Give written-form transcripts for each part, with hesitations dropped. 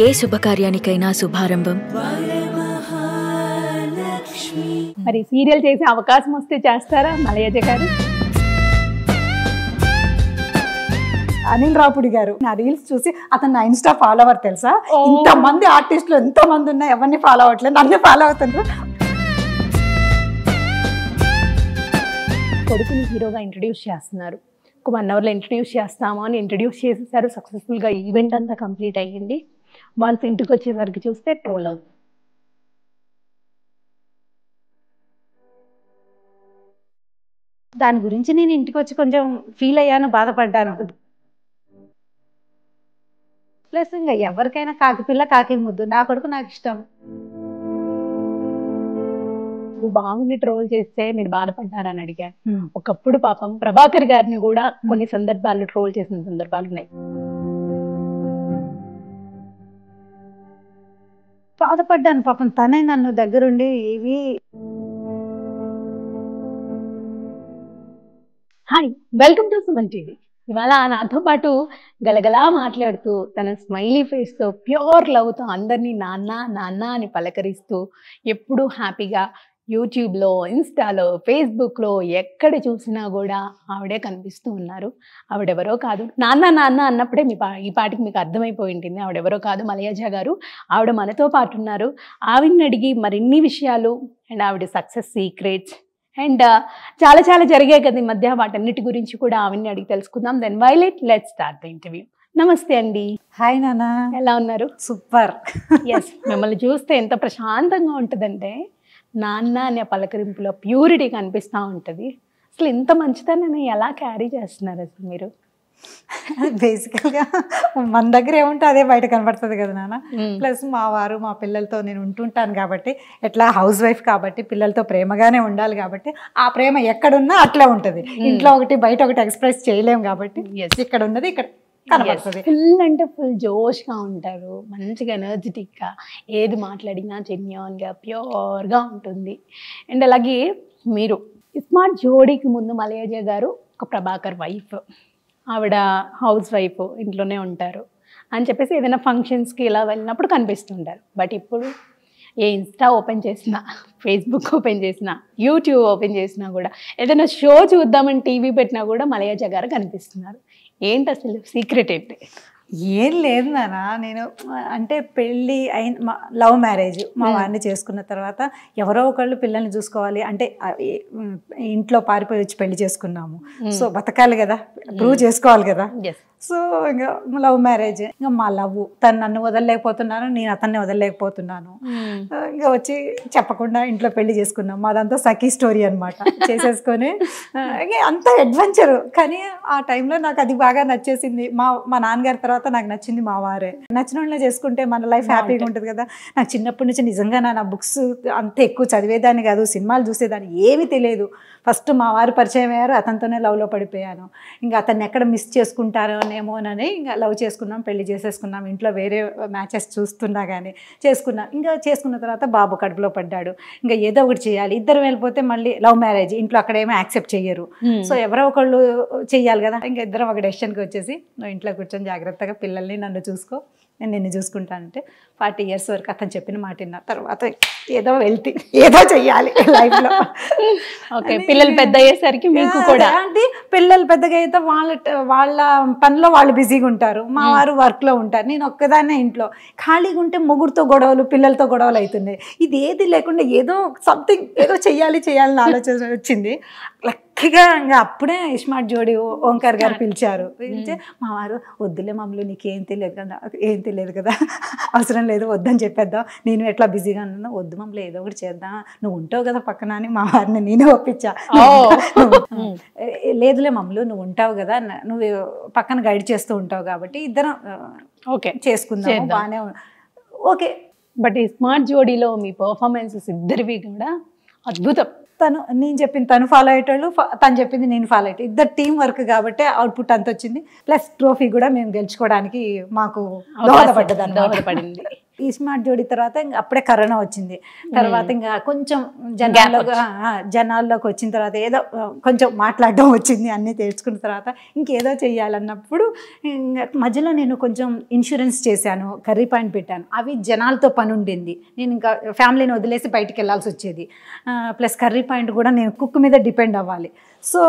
ఏ శుభకార్యానికైనా శుభారంభం. మరి సీరియల్ చేసే అవకాశం వస్తే చేస్తారా మలయజ గారు? అనిల్ రాపుడి గారు నా రీల్స్ చూసి అతను నా ఇన్స్టా ఫాలోవర్ తెలుసా? ఇంతమంది ఆర్టిస్టులు ఎంతమంది ఉన్నా ఎవరిని ఫాలో అవ్వట్లేదు, నన్ను ఫాలో అవుతున్నారు. కొడుకుని హీరోగా ఇంట్రడ్యూస్ చేస్తున్నారు. ఒక 1 అవర్లో ఇంట్రడ్యూస్ చేస్తాము అని ఇంట్రడ్యూస్ చేసేసారు. సక్సెస్ఫుల్గా ఈవెంట్ అంతా కంప్లీట్ అయ్యింది. వన్స్ ఇంటికి వచ్చేసరికి చూస్తే ట్రోల్ అవుతుంది. దాని గురించి నేను ఇంటికి వచ్చి కొంచెం ఫీల్ అయ్యాను, బాధపడ్డాను. ప్లస్ ఇంకా ఎవరికైనా కాకిపిల్ల కాకి ముద్దు, నా కొడుకు నాకు ఇష్టం. బాగుంది ట్రోల్ చేస్తే మీరు బాధపడ్డారని అడిగాను. ఒకప్పుడు పాపం ప్రభాకర్ గారిని కూడా కొన్ని సందర్భాల్లో ట్రోల్ చేసిన సందర్భాలు ఉన్నాయి. బాధపడ్డాను పాపం, తనే నన్ను దగ్గరుండి ఇవి. Hi, welcome to Suman TV. ఇవాళ నాతో పాటు గలగలా మాట్లాడుతూ తన స్మైలీ ఫేస్తో ప్యూర్ లవ్తో అందరినీ నాన్న నాన్న అని పలకరిస్తూ ఎప్పుడూ హ్యాపీగా యూట్యూబ్లో, ఇన్స్టాలో, ఫేస్బుక్లో ఎక్కడ చూసినా కూడా ఆవిడే కనిపిస్తూ ఉన్నారు. ఆవిడెవరో కాదు, నాన్న నాన్న అన్నప్పుడే ఈ పాటికి మీకు అర్థమైపోయి ఉంటుంది ఆవిడెవరో కాదు, మలయజ గారు. ఆవిడ మనతో పాటు ఉన్నారు. ఆవిడని అడిగి మరిన్ని విషయాలు అండ్ ఆవిడ సక్సెస్ సీక్రెట్స్ అండ్ చాలా చాలా జరిగాయి కదా ఈ మధ్య, వాటన్నిటి గురించి కూడా ఆవిడని అడిగి తెలుసుకుందాం. Then violet, let's start the interview. నమస్తే అండి. హాయ్ నాన్న, ఎలా ఉన్నారు? సూపర్. ఎస్, మిమ్మల్ని చూస్తే ఎంత ప్రశాంతంగా ఉంటుందంటే నాన్న అనే పలకరింపులో ప్యూరిటీ కనిపిస్తూ ఉంటుంది. అసలు ఇంత మంచితనాన్ని ఎలా క్యారీ చేస్తున్నారు అసలు మీరు? బేసికల్గా మన దగ్గర ఏముంటే అదే బయట కనబడుతుంది కదా నాన్న. ప్లస్ మా వారు మా పిల్లలతో నేను ఉంటుంటాను కాబట్టి, ఎట్లా హౌస్ వైఫ్ కాబట్టి పిల్లలతో ప్రేమగానే ఉండాలి కాబట్టి ఆ ప్రేమ ఎక్కడున్నా అట్లా ఉంటుంది. ఇంట్లో ఒకటి బయట ఒకటి ఎక్స్ప్రెస్ చేయలేము కాబట్టి ఇక్కడ ఉన్నది ఇక్కడ కనబడుతుంది. ఫుల్ అంటే ఫుల్ జోష్గా ఉంటారు, మంచిగా ఎనర్జెటిక్గా, ఏది మాట్లాడినా జెన్యూన్గా ప్యూర్గా ఉంటుంది. అండ్ అలాగే మీరు స్మార్ట్ జోడీకి ముందు మలయజ గారు ఒక ప్రభాకర్ వైఫ్, ఆవిడ హౌస్ వైఫ్, ఇంట్లోనే ఉంటారు అని చెప్పేసి ఏదైనా ఫంక్షన్స్కి ఇలా వెళ్ళినప్పుడు కనిపిస్తుంటారు. బట్ ఇప్పుడు ఏ ఇన్స్టా ఓపెన్ చేసినా, ఫేస్బుక్ ఓపెన్ చేసినా, యూట్యూబ్ ఓపెన్ చేసినా కూడా, ఏదైనా షో చూద్దామని టీవీ పెట్టినా కూడా మలయజ గారు కనిపిస్తున్నారు. ఏంటి అసలు సీక్రెట్ ఏంటి? ఏం లేదు నాన్న, నేను అంటే పెళ్ళి అయిన లవ్ మ్యారేజ్ మా వారిని చేసుకున్న తర్వాత ఎవరో ఒకళ్ళు పిల్లల్ని చూసుకోవాలి అంటే ఇంట్లో పారిపోయి వచ్చి పెళ్లి చేసుకున్నాము. సో బతకాలి కదా, ప్రూవ్ చేసుకోవాలి కదా. సో ఇంకా లవ్ మ్యారేజ్, ఇంకా మా లవ్, తను నన్ను వదలలేకపోతున్నాను, నేను అతన్ని వదలలేకపోతున్నాను. ఇంకా వచ్చి చెప్పకుండా ఇంట్లో పెళ్లి చేసుకున్నాము. అదంతా సఖీ స్టోరీ అనమాట. చేసేసుకొని అంత అడ్వెంచరు. కానీ ఆ టైంలో నాకు అది బాగా నచ్చేసింది. మా నాన్నగారి తర్వాత నాకు నచ్చింది మా వారే. నచ్చిన వాళ్ళే చేసుకుంటే మన లైఫ్ హ్యాపీగా ఉంటుంది కదా. నాకు చిన్నప్పటి నుంచి నిజంగా నా బుక్స్ అంత ఎక్కువ చదివేదాన్ని కాదు, సినిమాలు చూసేదాన్ని, ఏమీ తెలియదు. ఫస్ట్ మా వారు పరిచయం అయ్యారు, అతనితోనే లవ్లో పడిపోయాను. ఇంకా అతన్ని ఎక్కడ మిస్ చేసుకుంటారోనేమోనని ఇంకా లవ్ చేసుకున్నాం, పెళ్లి చేసేసుకున్నాం. ఇంట్లో వేరే మ్యాచెస్ చూస్తున్నా కానీ చేసుకున్నాం. ఇంకా చేసుకున్న తర్వాత బాబు కడుపులో పడ్డాడు. ఇంకా ఏదో ఒకటి చేయాలి. ఇద్దరు వెళ్ళిపోతే మళ్ళీ లవ్ మ్యారేజ్, ఇంట్లో అక్కడేమో యాక్సెప్ట్ చెయ్యరు. సో ఎవరో ఒకళ్ళు చెయ్యాలి కదా. ఇంకా ఇద్దరం ఒక డెసిషన్కి వచ్చేసి, నువ్వు ఇంట్లో కూర్చొని జాగ్రత్తగా పిల్లల్ని నన్ను చూసుకో, నేను నిన్ను చూసుకుంటానంటే 40 years వరకు అతను చెప్పిన మాట విన్న తర్వాత ఏదో వెళ్తే ఏదో చెయ్యాలి లైఫ్లో. ఓకే, పిల్లలు పెద్ద అయ్యేసరికి మీకు కూడా అంటే పిల్లలు పెద్దగా అయితే వాళ్ళ పనిలో వాళ్ళు బిజీగా ఉంటారు, మా వారు వర్క్లో ఉంటారు, నేను ఒక్కదాన్నే ఇంట్లో ఖాళీగా ఉంటే మొగుడుతో గొడవలు, పిల్లలతో గొడవలు అవుతున్నాయి. ఇది ఏది లేకుండా ఏదో సంథింగ్ ఏదో చెయ్యాలని ఆలోచన వచ్చింది. లక్కీగా ఇంకా అప్పుడే స్మార్ట్ జోడీ ఓంకార్ గారు పిలిచారు. పిలిచి మా వారు, వద్దులే మమ్మల్ని, నీకేం తెలియదు కదా, ఏం తెలియదు కదా, అవసరం లేదు, వద్దని చెప్పేద్దాం, నేను ఎట్లా బిజీగా ఉన్నాను, వద్దు మమ్మల్ని ఏదో ఒకటి చేద్దాం, నువ్వు ఉంటావు కదా పక్కన అని మా వారిని నేనే ఒప్పించా. లేదులే మమ్మల్ని, నువ్వు ఉంటావు కదా, నువ్వు పక్కన గైడ్ చేస్తూ ఉంటావు కాబట్టి ఇద్దరం ఓకే చేసుకుందాం, బాగానే ఓకే. బట్ ఈ స్మార్ట్ జోడీలో మీ పర్ఫార్మెన్సెస్ ఇద్దరివి కూడా అద్భుతం. నేను చెప్పింది తను ఫాలో అయ్యేటోళ్ళు, తను చెప్పింది నేను ఫాలో అయ్యేట, ఇద్దరు టీం వర్క్ కాబట్టి అవుట్పుట్ అంత వచ్చింది. ప్లస్ ట్రోఫీ కూడా మేము గెలుచుకోవడానికి మాకు దోహదపడింది. ఈ స్మార్ట్ జోడి తర్వాత ఇంకా అప్పుడే కరోనా వచ్చింది. తర్వాత ఇంకా కొంచెం జనాల్లోకి వచ్చిన తర్వాత ఏదో కొంచెం మాట్లాడడం వచ్చింది, అన్నీ తెలుసుకున్న తర్వాత ఇంకేదో చెయ్యాలన్నప్పుడు మధ్యలో నేను కొంచెం ఇన్సూరెన్స్ చేశాను, కర్రీ పాయింట్ పెట్టాను. అవి జనాలతో పని ఉండింది, నేను ఇంకా ఫ్యామిలీని వదిలేసి బయటికి వెళ్ళాల్సి వచ్చేది. ప్లస్ కర్రీ పాయింట్ కూడా నేను కుక్ మీద డిపెండ్ అవ్వాలి. సో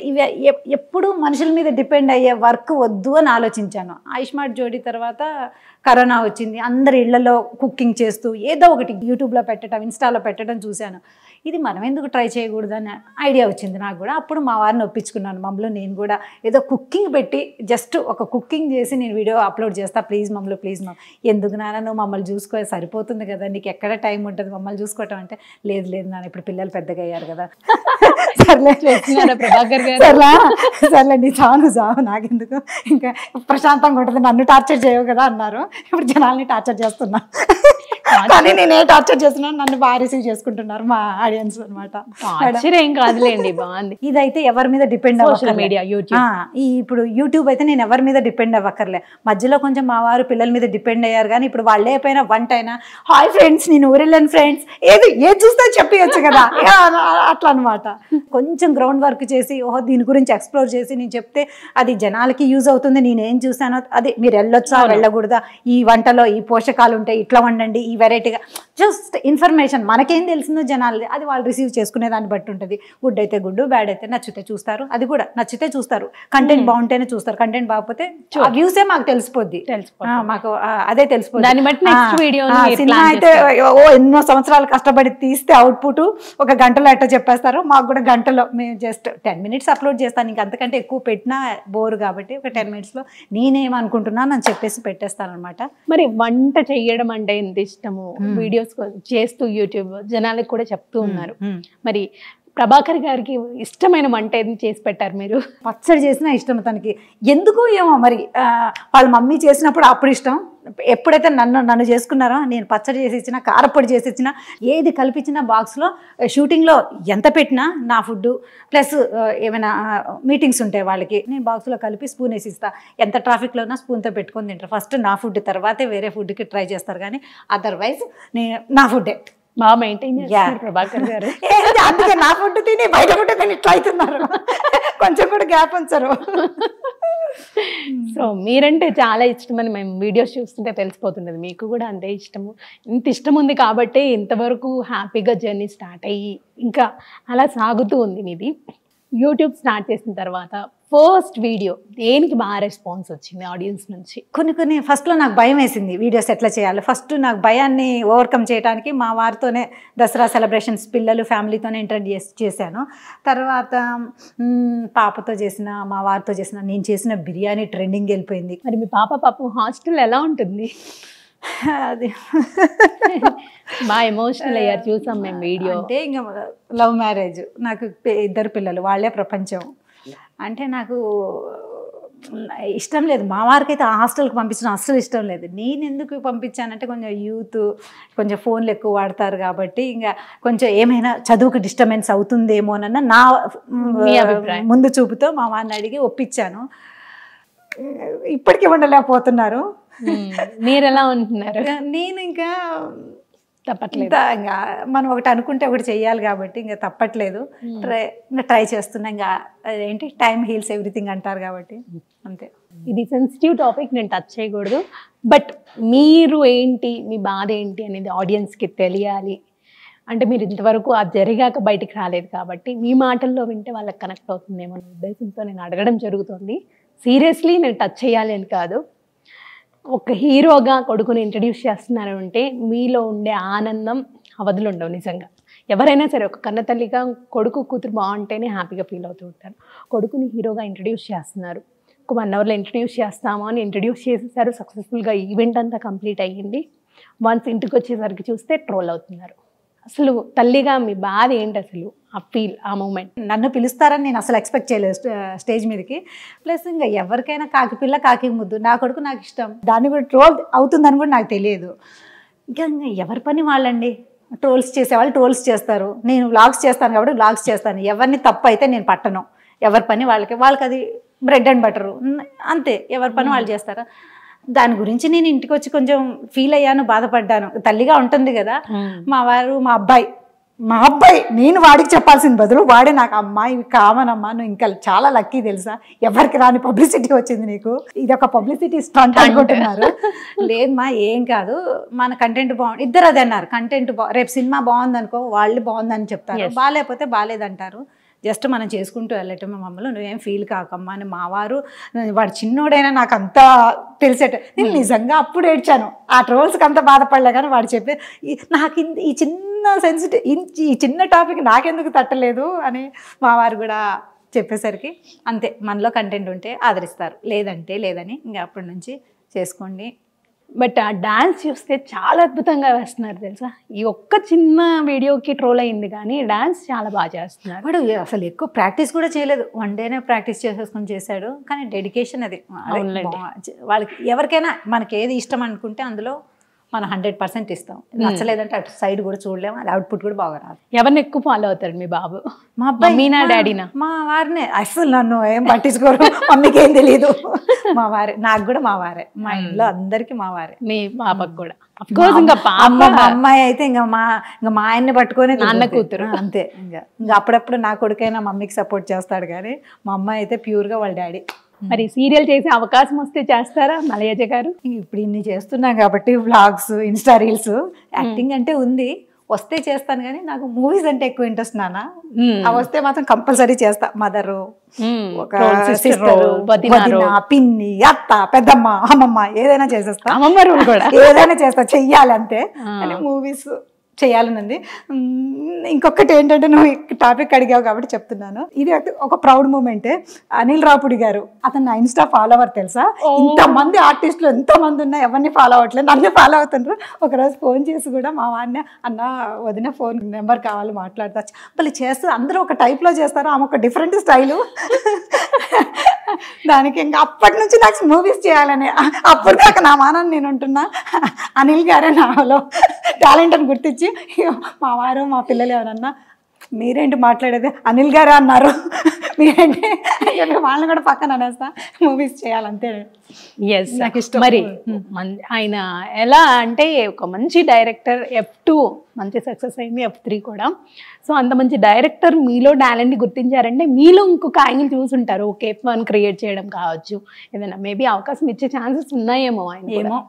ఇవి ఎప్పుడు మనుషుల మీద డిపెండ్ అయ్యే వర్క్ వద్దు అని ఆలోచించాను. ఐస్మార్ట్ జోడి తర్వాత కరోనా వచ్చింది, అందరి ఇళ్లలో కుకింగ్ చేస్తూ ఏదో ఒకటి యూట్యూబ్లో పెట్టడం, ఇన్స్టాలో పెట్టడం చూశాను. ఇది మనం ఎందుకు ట్రై చేయకూడదని ఐడియా వచ్చింది నాకు కూడా. అప్పుడు మా వారిని ఒప్పించుకున్నాను, మమ్మల్ని నేను కూడా ఏదో కుకింగ్ పెట్టి జస్ట్ ఒక కుకింగ్ చేసి నేను వీడియో అప్లోడ్ చేస్తా, ప్లీజ్ మమ్మల్ని ప్లీజ్ ఎందుకు నాన్న నువ్వు మమ్మల్ని చూసుకో, సరిపోతుంది కదా, నీకు ఎక్కడ టైం ఉంటుంది మమ్మల్ని చూసుకోవటం అంటే, లేదు లేదు నాన్న ఇప్పుడు పిల్లలు పెద్దగా అయ్యారు కదా, సర్లే నీ చావు నాకెందుకు, ఇంకా ప్రశాంతంగా ఉంటుంది, నన్ను టార్చర్ చేయవు కదా అన్నారు. ఇప్పుడు జనాల్ని టార్చర్ చేస్తున్నా, కానీ నేనే టార్చర్ చేస్తున్నాను, నన్ను బాగా రిసీవ్ చేసుకుంటున్నారు మా ఆడియన్స్ అనమాట. ఏం కాదులేండి, బాగుంది. ఇదైతే ఎవరి మీద డిపెండ్ మీడియా ఇప్పుడు యూట్యూబ్ అయితే నేను ఎవరి మీద డిపెండ్ అవ్వక్కర్లే. మధ్యలో కొంచెం మా వారు పిల్లల మీద డిపెండ్ అయ్యారు, కానీ ఇప్పుడు వాళ్ళే అయిపోయినా వంట అయినా హాయ్ ఫ్రెండ్స్ నేను ఊరెళ్ళాను ఫ్రెండ్స్ ఏది చూస్తే చెప్పవచ్చు కదా, అట్లా అనమాట. కొంచెం గ్రౌండ్ వర్క్ చేసి దీని గురించి ఎక్స్ప్లోర్ చేసి నేను చెప్తే అది జనాలకి యూజ్ అవుతుంది, నేనేం చూసానో అది మీరు వెళ్ళొచ్చా వెళ్ళకూడదా, ఈ వంటలో ఈ పోషకాలు ఉంటాయి, ఇట్లా వండండి, ఈ వెరైటీగా జస్ట్ ఇన్ఫర్మేషన్ మనకేం తెలిసిందో జనాలు అది వాళ్ళు రిసీవ్ చేసుకునే దాన్ని బట్టి ఉంటుంది. గుడ్ అయితే గుడ్, బ్యాడ్ అయితే నచ్చితే చూస్తారు, అది కూడా నచ్చితే చూస్తారు, కంటెంట్ బాగుంటేనే చూస్తారు, కంటెంట్ బాగుపోతే వ్యూసే మాకు తెలిసిపోద్ది, మాకు అదే తెలిసిపోద్ది. సినిమా అయితే ఎన్నో సంవత్సరాలు కష్టపడి తీస్తే అవుట్పుట్ ఒక గంటలో ఎట్లా చెప్పేస్తారు, మాకు కూడా గంటలో మేము జస్ట్ 10 minutes అప్లోడ్ చేస్తాను, ఇంక అంతకంటే ఎక్కువ పెట్టినా బోర్ కాబట్టి ఒక 10 minutesలో నేనేమనుకుంటున్నాను అని చెప్పేసి పెట్టేస్తాను అనమాట. మరి వంట చెయ్యడం అంటే ఎంత ఇష్టము, వీడియోస్ చేస్తూ యూట్యూబ్ జనాలకు కూడా చెప్తూ ఉన్నారు. మరి ప్రభాకర్ గారికి ఇష్టమైన వంట ఏది చేసి పెట్టారు మీరు? పచ్చడి చేసినా ఇష్టం తనకి, ఎందుకు ఏమో మరి వాళ్ళ మమ్మీ చేసినప్పుడు అప్పుడు ఇష్టం, ఎప్పుడైతే నన్ను చేసుకున్నారో నేను పచ్చడి చేసి ఇచ్చినా, కారపొడి చేసి ఇచ్చినా, ఏది కల్పించినా బాక్స్లో షూటింగ్లో ఎంత పెట్టినా నా ఫుడ్ ప్లస్ ఏమైనా మీటింగ్స్ ఉంటాయి వాళ్ళకి, నేను బాక్స్లో కలిపి స్పూన్ వేసి ఇస్తా. ఎంత ట్రాఫిక్లో ఉన్నా స్పూన్తో పెట్టుకొని తింటారు. ఫస్ట్ నా ఫుడ్ తర్వాతే వేరే ఫుడ్కి ట్రై చేస్తారు, కానీ అదర్వైజ్ నేను నా ఫుడ్డే బాగా మెయింటైన్ చేస్తారు ప్రభాకర్ గారు. అందుకే నా ఫుడ్ తిని బయట ఫుడ్ తిని ఇట్లా అవుతున్నారు, కొంచెం కూడా గ్యాప్ ఉంచరు. సో మీరంటే చాలా ఇష్టమని మేము వీడియోస్ చూస్తుంటే తెలిసిపోతుండదు, మీకు కూడా అంతే ఇష్టము. ఇంత ఇష్టం ఉంది కాబట్టి ఇంతవరకు హ్యాపీగా జర్నీ స్టార్ట్ అయ్యి ఇంకా అలా సాగుతూ ఉంది మీది. యూట్యూబ్ స్టార్ట్ చేసిన తర్వాత ఫస్ట్ వీడియో దేనికి బాగా రెస్పాన్స్ వచ్చింది ఆడియన్స్ నుంచి? కొన్ని ఫస్ట్లో నాకు భయం వేసింది వీడియోస్ ఎట్లా చేయాలి. ఫస్ట్ నాకు భయాన్ని ఓవర్కమ్ చేయడానికి మా వారితోనే దసరా సెలబ్రేషన్స్ పిల్లలు ఫ్యామిలీతోనే ఇంట్రడ్యూస్ చేశాను. తర్వాత పాపతో చేసిన, మా వారితో చేసిన, నేను చేసిన బిర్యానీ ట్రెండింగ్ వెళ్ళిపోయింది. మరి మీ పాప హాస్టల్ ఎలా ఉంటుంది? అది బాగా ఎమోషనల్ అయ్యారు, చూసాం మేము వీడియో. అంటే ఇంకా లవ్ మ్యారేజ్, నాకు 2 పిల్లలు, వాళ్ళే ప్రపంచం. అంటే నాకు ఇష్టం లేదు, మా వారికి అయితే హాస్టల్కి పంపించడం అస్సలు ఇష్టం లేదు. నేను ఎందుకు పంపించానంటే కొంచెం యూత్ కొంచెం ఫోన్లు ఎక్కువ వాడతారు కాబట్టి ఇంకా కొంచెం ఏమైనా చదువుకు డిస్టర్బెన్స్ అవుతుందేమోనన్న నా ముందు చూపుతో మా వారిని అడిగి ఒప్పించాను. ఇప్పటికీ ఉండలేకపోతున్నారు. మీరు ఎలా ఉంటున్నారు? నేను ఇంకా తప్పట్లేదు, ఇంకా మనం ఒకటి అనుకుంటే ఒకటి చెయ్యాలి కాబట్టి ఇంకా తప్పట్లేదు, ట్రై చేస్తున్నా. ఇంకా అదేంటి టైం హీల్స్ ఎవ్రీథింగ్ అంటారు కాబట్టి అంతే. ఇది సెన్సిటివ్ టాపిక్, నేను టచ్ చేయకూడదు. బట్ మీరు ఏంటి, మీ బాధ ఏంటి అనేది ఆడియన్స్కి తెలియాలి. అంటే మీరు ఇంతవరకు అది జరిగాక బయటికి రాలేదు కాబట్టి మీ మాటల్లో వింటే వాళ్ళకి కనెక్ట్ అవుతుందేమో అనే ఉద్దేశంతో నేను అడగడం జరుగుతుంది. సీరియస్లీ నేను టచ్ చేయాలి అని కాదు. ఒక హీరోగా కొడుకుని ఇంట్రడ్యూస్ చేస్తున్నారు అంటే మీలో ఉండే ఆనందం అవధులు ఉండవు. నిజంగా ఎవరైనా సరే ఒక కన్నతల్లిగా కొడుకు కూతురు బాగుంటేనే హ్యాపీగా ఫీల్ అవుతూ ఉంటారు. కొడుకుని హీరోగా ఇంట్రడ్యూస్ చేస్తున్నారు, ఒక 1 hourలో ఇంట్రడ్యూస్ చేస్తాము అని ఇంట్రడ్యూస్ చేసేసారు. సక్సెస్ఫుల్గా ఈవెంట్ అంతా కంప్లీట్ అయ్యింది. వన్స్ ఇంటికి వచ్చేసరికి చూస్తే ట్రోల్ అవుతున్నారు. అసలు తల్లిగా మీ బాధ ఏంటి అసలు, ఆ ఫీల్, ఆ మూమెంట్? నన్ను పిలుస్తారని నేను అసలు ఎక్స్పెక్ట్ చేయలేదు స్టేజ్ మీదకి. ప్లస్ ఇంకా ఎవరికైనా కాకి పిల్ల కాకి ముద్దు, నా కొడుకు నాకు ఇష్టం, దాన్ని కూడా ట్రోల్ అవుతుందని కూడా నాకు తెలియదు. ఇంకా ఎవరి పని వాళ్ళండి, ట్రోల్స్ చేసేవాళ్ళు ట్రోల్స్ చేస్తారు, నేను వ్లాగ్స్ చేస్తాను కాబట్టి వ్లాగ్స్ చేస్తాను. ఎవరిని తప్పు అయితే నేను పట్టను, ఎవరి పని వాళ్ళకి అది బ్రెడ్ అండ్ బటరు అంతే, ఎవరి పని వాళ్ళు చేస్తారా. దాని గురించి నేను ఇంటికి వచ్చి కొంచెం ఫీల్ అయ్యాను, బాధపడ్డాను. తల్లిగా ఉంటుంది కదా, మా వారు మా అబ్బాయి నేను వాడికి చెప్పాల్సిన బదులు వాడే నాకు, అమ్మా ఇవి కామన్ అమ్మా, నువ్వు ఇంకా చాలా లక్కీ తెలుసా, ఎవరికి రాని పబ్లిసిటీ వచ్చింది నీకు, ఇది ఒక పబ్లిసిటీ స్టంట్ అనుకుంటున్నారు. లేదమ్మా ఏం కాదు, మన కంటెంట్ బాగుంది, ఇద్దరు అదే అన్నారు, కంటెంట్ రేపు సినిమా బాగుంది అనుకో వాళ్ళు బాగుందని చెప్తారు, బాగాలేకపోతే బాగాలేదంటారు, జస్ట్ మనం చేసుకుంటూ వెళ్ళటమే మమ్మల్ని, నువ్వేం ఫీల్ కాకమ్మా అని. మా వారు వాడు చిన్నోడైనా నాకు అంతా తెలిసేట, నేను నిజంగా అప్పుడు ఏడ్చాను, ఆ ట్రోల్స్కి అంత బాధపడలే, కానీ వాడు చెప్పే నాకు ఈ చిన్న సెన్సిటివ్ ఈ చిన్న టాపిక్ నాకెందుకు తట్టలేదు అని మా వారు కూడా చెప్పేసరికి అంతే, మనలో కంటెంట్ ఉంటే ఆదరిస్తారు, లేదంటే లేదని ఇంకా అప్పటి నుంచి చేసుకోండి. బట్ ఆ డాన్స్ చూస్తే చాలా అద్భుతంగా వేస్తున్నారు తెలుసా, ఈ ఒక్క చిన్న వీడియోకి ట్రోల్ అయింది కానీ డాన్స్ చాలా బాగా చేస్తున్నారు. వాడు అసలు ఎక్కువ ప్రాక్టీస్ కూడా చేయలేదు, వన్ డేనే ప్రాక్టీస్ చేసేసుకొని చేశాడు, కానీ డెడికేషన్ అది. వాళ్ళకి ఎవరికైనా మనకి ఏది ఇష్టం అనుకుంటే అందులో మనం 100% ఇస్తాం, నచ్చలేదంటే అటు సైడ్ కూడా చూడలేము, అది అవుట్పుట్ కూడా బాగా రాదు. ఎవరిని ఎక్కువ ఫాలో అవుతారు మీ బాబు? మా అబ్బాయి, మమ్మీనా డాడీనా? మా వారినే, అసలు నన్ను ఏం పట్టించుకోరు, మమ్మీకి ఏం తెలియదు, మా వారే, నాకు కూడా మా వారే, మా ఇంట్లో అందరికి మా వారే. మీ పాపకు కూడా మా అమ్మాయి అయితే ఇంకా మా ఆయన్ని పట్టుకొని నాన్న కూతురు అంతే. ఇంకా అప్పుడప్పుడు నా కొడుకైనా మమ్మీకి సపోర్ట్ చేస్తాడు, కానీ మా అమ్మాయి అయితే ప్యూర్గా వాళ్ళ డాడీ. మరి సీరియల్ చేసే అవకాశం వస్తే చేస్తారా మలయజ గారు? ఇప్పుడు ఇన్ని చేస్తున్నాం కాబట్టి వ్లాగ్స్, ఇన్స్టా రీల్స్, యాక్టింగ్ అంటే ఉంది, వస్తే చేస్తాను, కానీ నాకు మూవీస్ అంటే ఎక్కువ ఇంట్రెస్ట్ నాన్న. అవి వస్తే మాత్రం కంపల్సరీ చేస్తా. మదరు, ఒక సిస్టర్, పిన్ని, అత్త, పెద్దమ్మ, అమ్మమ్మ ఏదైనా చేసేస్తా, ఏదైనా చేస్తా, చెయ్యాలి అంతే. కానీ మూవీస్ చేయాలనుంది. ఇంకొకటి ఏంటంటే, నువ్వు టాపిక్ అడిగావు కాబట్టి చెప్తున్నాను, ఇది ఒక ప్రౌడ్ మూమెంటే. అనిల్ రాపుడి గారు, అతను నా ఇన్స్టా ఫాలోవర్ తెలుసా, ఇంతమంది ఆర్టిస్టులు ఎంతమంది ఉన్నా ఎవరిని ఫాలో అవ్వట్లేదు, నన్ను ఫాలో అవుతుండ్రు. ఒకరోజు ఫోన్ చేసి కూడా మా వాడిని, అన్న వదిన ఫోన్ నెంబర్ కావాలి మాట్లాడతా, మళ్ళీ చేస్తూ అందరూ ఒక టైప్లో చేస్తారు, ఆమె ఒక డిఫరెంట్ స్టైలు. దానికి ఇంకా అప్పటి నుంచి నాకు మూవీస్ చేయాలని, అప్పుడు దాకా నా మానాన్ని నేను ఉంటున్నా, అనిల్ గారే నాలో టాలెంట్ అని గుర్తించి, మా వారు మా పిల్లలు ఎవరన్నా మీరేంటి మాట్లాడేది, అనిల్ గారే అన్నారు, మీరేంటి వాళ్ళని కూడా పక్కన అనేస్తా, మూవీస్ చేయాలంతే. ఎస్, నాకు ఇష్టం. మరి ఆయన ఎలా అంటే ఒక మంచి డైరెక్టర్, F2 మంచి సక్సెస్ అయింది, F3 కూడా. సో అంత మంచి డైరెక్టర్ మీలో టాలెంట్ని గుర్తించారంటే మీలో ఇంకొక యాంగిల్ చూసుంటారు, ఓకే F1 క్రియేట్ చేయడం కావచ్చు, ఏదైనా మేబీ అవకాశం ఇచ్చే ఛాన్సెస్ ఉన్నాయేమో ఆయన. ఏమో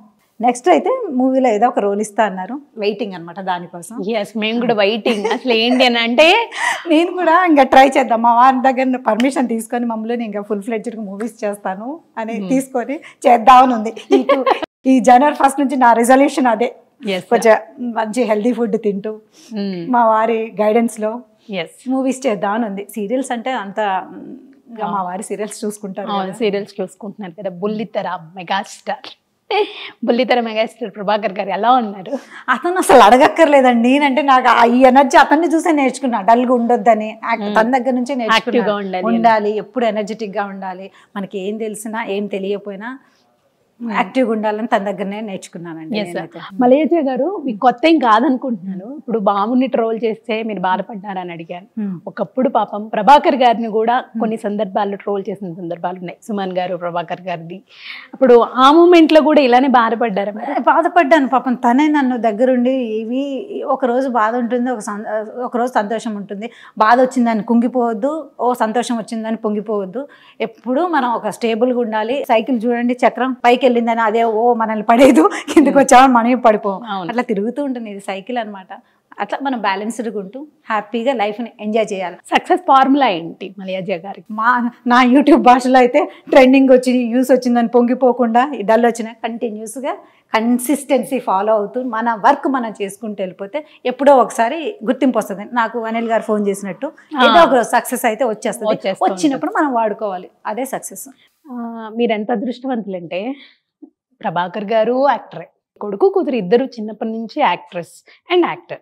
నెక్స్ట్ అయితే మూవీలో ఏదో ఒక రోల్ ఇస్తా అన్నారు, వెయిటింగ్ అనమాట దానికోసం. ఎస్, మేము కూడా వెయిటింగ్. అసలు ఏంటి అని అంటే నేను కూడా ఇంకా ట్రై చేద్దాం, మా వారి దగ్గర పర్మిషన్ తీసుకొని మమ్మల్ని ఇంకా ఫుల్ ఫ్లెడ్జ్డ్గా మూవీస్ చేస్తాను అని తీసుకొని చేద్దామని ఉంది. ఈ జనవరి 1 నుంచి నా రిజల్యూషన్ అదే, కొంచెం మంచి హెల్దీ ఫుడ్ తింటూ మా వారి గైడెన్స్లో మూవీస్ చేద్దామని ఉంది. సీరియల్స్ అంటే అంత మా వారి సీరియల్స్ చూసుకుంటారు, సీరియల్స్ చూసుకుంటున్నారు కదా. బుల్లితెర మెగాస్టార్, బుల్లితెర మెగాస్టార్ ప్రభాకర్ గారు ఎలా ఉన్నారు? అతను అసలు అడగక్కర్లేదండి, నేనంటే నాకు ఈ ఎనర్జీ అతన్ని చూసే నేర్చుకున్నా, డల్గా ఉండొద్దని, తన దగ్గర నుంచే నేర్చుకున్నా, ఉండాలి ఎప్పుడు ఎనర్జెటిక్గా ఉండాలి, మనకి ఏం తెలిసినా ఏం తెలియకపోయినా యాక్టివ్గా ఉండాలని తన దగ్గరనే నేర్చుకున్నానండి. మలయజ గారు, మీకు కొత్త ఏం కాదనుకుంటున్నాను, ఇప్పుడు బాబుని ట్రోల్ చేస్తే మీరు బాధపడ్డారని అడిగాను. ఒకప్పుడు పాపం ప్రభాకర్ గారిని కూడా కొన్ని సందర్భాల్లో ట్రోల్ చేసిన సందర్భాలు ఉన్నాయి, సుమన్ గారు, ప్రభాకర్ గారిది. అప్పుడు ఆ మూమెంట్ లో కూడా ఇలానే బాధపడ్డారు? బాధపడ్డాను పాపం, తనే నన్ను దగ్గరుండి, ఇవి ఒకరోజు బాధ ఉంటుంది, ఒకరోజు సంతోషం ఉంటుంది, బాధ వచ్చిందని కుంగిపోవద్దు, సంతోషం వచ్చిందని పొంగిపోవద్దు, ఎప్పుడు మనం ఒక స్టేబుల్గా ఉండాలి. సైకిల్ చూడండి, చక్రం పైకి వెళ్ళిందని అదే మనల్ని పడేదు, కిందకి వచ్చామని మనం పడిపోం, అట్లా తిరుగుతూ ఉంటుంది, ఇది సైకిల్ అనమాట. అట్లా మనం బ్యాలెన్స్డ్గా ఉంటూ హ్యాపీగా లైఫ్ని ఎంజాయ్ చేయాలి. సక్సెస్ ఫార్ములా ఏంటి మలయజ గారికి? నా యూట్యూబ్ భాషలో అయితే ట్రెండింగ్ వచ్చి యూస్ వచ్చిందని పొంగిపోకుండా, డల్ వచ్చినా కంటిన్యూస్గా కన్సిస్టెన్సీ ఫాలో అవుతూ మన వర్క్ మనం చేసుకుంటూ వెళ్ళిపోతే ఎప్పుడో ఒకసారి గుర్తింపు వస్తుంది. నాకు అనిల్ గారు ఫోన్ చేసినట్టు ఏదో ఒక సక్సెస్ అయితే వచ్చేస్తుంది, వచ్చినప్పుడు మనం వాడుకోవాలి, అదే సక్సెస్. మీరు ఎంత అదృష్టవంతులంటే, ప్రభాకర్ గారు యాక్టరే, కొడుకు కూతురు ఇద్దరు చిన్నప్పటి నుంచి యాక్ట్రెస్ అండ్ యాక్టర్.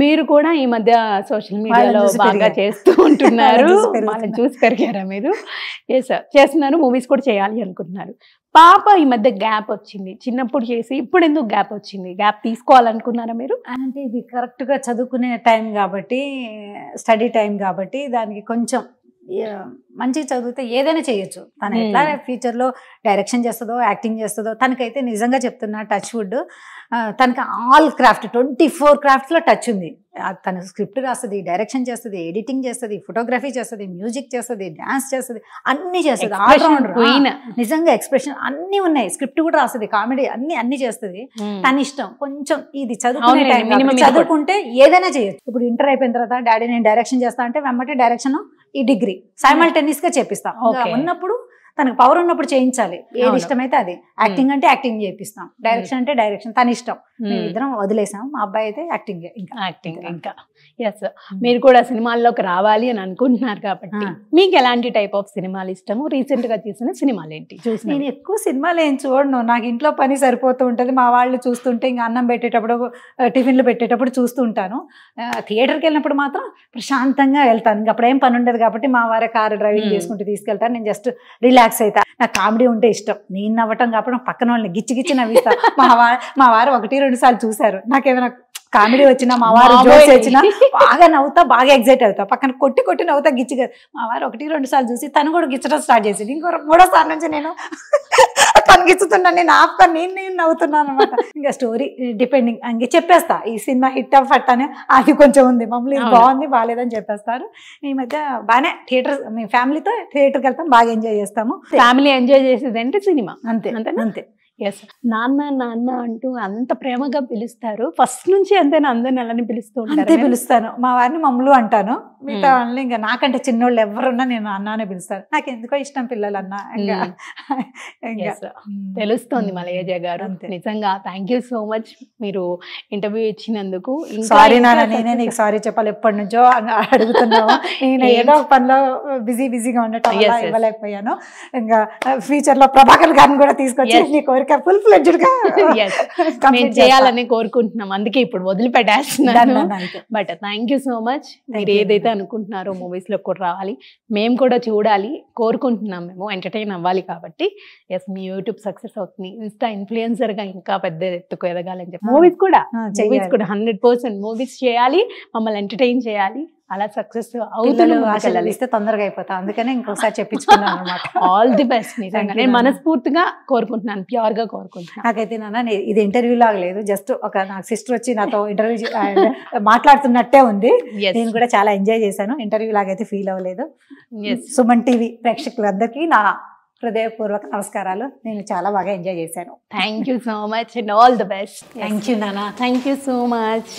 మీరు కూడా ఈ మధ్య సోషల్ మీడియాలో బాగా చేస్తూ ఉంటున్నారు, వాళ్ళని చూసి పెరిగారా మీరు? చేస్తున్నారు, మూవీస్ కూడా చేయాలి అనుకుంటున్నారు. పాప ఈ మధ్య గ్యాప్ వచ్చింది, చిన్నప్పుడు చేసి ఇప్పుడు ఎందుకు గ్యాప్ వచ్చింది? గ్యాప్ తీసుకోవాలనుకున్నారా మీరు? అంటే ఇది కరెక్ట్గా చదువుకునే టైం కాబట్టి, స్టడీ టైం కాబట్టి, దానికి కొంచెం మంచిగా చదివితే ఏదైనా చేయొచ్చు. తను ఎట్లా ఫ్యూచర్లో డైరెక్షన్ చేస్తుందో యాక్టింగ్ చేస్తుందో, తనకైతే నిజంగా చెప్తున్నా టచ్ వుడ్, తనకి ఆల్ క్రాఫ్ట్ 24 క్రాఫ్ట్స్లో టచ్ ఉంది. తను స్క్రిప్ట్ రాస్తుంది, డైరెక్షన్ చేస్తుంది, ఎడిటింగ్ చేస్తుంది, ఫోటోగ్రఫీ చేస్తుంది, మ్యూజిక్ చేస్తుంది, డాన్స్ చేస్తుంది, అన్ని చేస్తుంది. ఆల్రౌండర్ నిజంగా. ఎక్స్ప్రెషన్ అన్ని ఉన్నాయి, స్క్రిప్ట్ కూడా రాస్తుంది, కామెడీ అన్ని చేస్తుంది. తన ఇష్టం. కొంచెం ఇది చదువుకునే టైం, చదువుకుంటే ఏదైనా చేయొచ్చు. ఇప్పుడు ఇంటర్ అయిపోయిన తర్వాత డాడీ నేను డైరెక్షన్ చేస్తా అంటే వెంబటే డైరెక్షన్ ఈ డిగ్రీ సైమల్టేనియస్ గా చేపిస్తాం. ఉన్నప్పుడు తనకు పవర్ ఉన్నప్పుడు చేయించాలి. ఏది ఇష్టమైతే అది. యాక్టింగ్ అంటే యాక్టింగ్ చేపిస్తాం, డైరెక్షన్ అంటే డైరెక్షన్. తన ఇష్టం. మేమిద్దరం వదిలేసాం. మా అబ్బాయి అయితే యాక్టింగ్ ఇంకా. ఎస్, మీరు కూడా సినిమాల్లోకి రావాలి అని అనుకుంటున్నారు కాబట్టి మీకు ఎలాంటి టైప్ ఆఫ్ సినిమాలు ఇష్టము? రీసెంట్ గా తీసిన సినిమాలు ఏంటి చూసి? నేను ఎక్కువ సినిమాలు ఏం చూడను, నాకు ఇంట్లో పని సరిపోతూ ఉంటుంది. మా వాళ్ళు చూస్తుంటే ఇంకా అన్నం పెట్టేటప్పుడు, టిఫిన్లు పెట్టేటప్పుడు చూస్తూ ఉంటాను. థియేటర్కి వెళ్ళినప్పుడు మాత్రం ప్రశాంతంగా వెళ్తాను. ఇంకా అప్పుడు ఏం పని ఉండదు కాబట్టి మా వారే కారు డ్రైవింగ్ చేసుకుంటూ తీసుకెళ్తాను. నేను జస్ట్ రిలాక్స్ అవుతా. నాకు కామెడీ ఉంటే ఇష్టం. నేను నవ్వటం కాబట్టి పక్కన వాళ్ళని గిచ్చి నవ్విస్తా. మా వారు 1-2 సార్లు చూశారు. నాకేమైనా కామెడీ వచ్చినా, మా వారు జోక్స్ వచ్చినా బాగా నవ్వుతా, బాగా ఎగ్జైట్ అవుతా. పక్కన కొట్టి నవ్వుతా, గిచ్చిగా. మా వారు 1-2 సార్లు చూసి తను కూడా గిచ్చడం స్టార్ట్ చేసింది. ఇంకో 3వ సారి నుంచి నేను తను గిచ్చుతున్నాను, నేను ఆపుకొని నేను నవ్వుతున్నాను అనమాట. ఇంకా స్టోరీ డిపెండింగ్ ఇంక చెప్పేస్తా. ఈ సినిమా హిట్ అవ్వట్ అని అది కొంచెం ఉంది, మమ్మల్ని ఇది బాగుంది బాగాలేదని చెప్పేస్తారు. ఈ మధ్య బాగానే మీ ఫ్యామిలీతో థియేటర్కి వెళ్తాం, బాగా ఎంజాయ్ చేస్తాము. ఫ్యామిలీ ఎంజాయ్ చేసేది అంటే సినిమా. అంతే. ఎస్, నాన్న అంటూ అంత ప్రేమగా పిలుస్తారు. ఫస్ట్ నుంచి అంతేనా? అందరిని అలానే పిలుస్తూ అంతే పిలుస్తాను. మా వారిని మమ్మలు అంటాను. మిగతా వాళ్ళని ఇంకా నాకంటే చిన్నోళ్ళు ఎవరున్నా నేను అన్నానే పిలుస్తాను. నాకు ఎందుకో ఇష్టం పిల్లలన్నా. తెలుస్తోంది మలయజ గారు. నిజంగా థ్యాంక్ యూ సో మచ్ మీరు ఇంటర్వ్యూ ఇచ్చినందుకు. సారీ నాన్న, నేనే నీకు సారీ చెప్పాలి. ఎప్పటి నుంచో అడుగుతున్నావు. నేను ఏదో పనిలో బిజీగా ఉండటం వల్ల ఇవ్వలేకపోయాను. ఇంకా ఫ్యూచర్ లో ప్రభాకర్ గారిని కూడా తీసుకొచ్చి నీ కోరిక ఫుల్ ఫ్లెడ్జ్డ్ గా చేయాలని కోరుకుంటున్నాం. అందుకే ఇప్పుడు వదిలిపెట్టేస్తున్నాను. But thank you so much. మీరు ఏదైతే అనుకుంటున్నారో మూవీస్ లో కూడా రావాలి, మేము కూడా చూడాలి కోరుకుంటున్నాం. మేము ఎంటర్టైన్ అవ్వాలి కాబట్టి. ఎస్, మీ యూట్యూబ్ సక్సెస్ అవుతుంది. ఇన్స్టా ఇన్ఫ్లుయెన్సర్ గా ఇంకా పెద్ద ఎత్తుకు ఎదగాలని చెప్పి మూవీస్ కూడా 100% మూవీస్ చేయాలి, మమ్మల్ని ఎంటర్టైన్ చేయాలి. అలా సక్సెస్ అవుతుంది. తొందరగా అయిపోతా. అందుకనే ఇంకోసారి చెప్పించుకున్నాను అనమాట. All the best. నిజంగా నేను మనస్ఫూర్తిగా కోరుకుంటున్నాను, ప్యూర్ గా కోరుకుంటున్నాను. నాకైతే నాన్న ఇది ఇంటర్వ్యూ లాగా లేదు, జస్ట్ నాకు సిస్టర్ వచ్చి నాతో ఇంటర్వ్యూ మాట్లాడుతున్నట్టే ఉంది. నేను కూడా చాలా ఎంజాయ్ చేశాను. ఇంటర్వ్యూ లాగైతే ఫీల్ అవ్వలేదు. సుమన్ టీవీ ప్రేక్షకులందరికీ నా హృదయపూర్వక నమస్కారాలు. నేను చాలా బాగా ఎంజాయ్ చేశాను. Thank you so much and all the best. Thank you నాన్న. Thank you so much.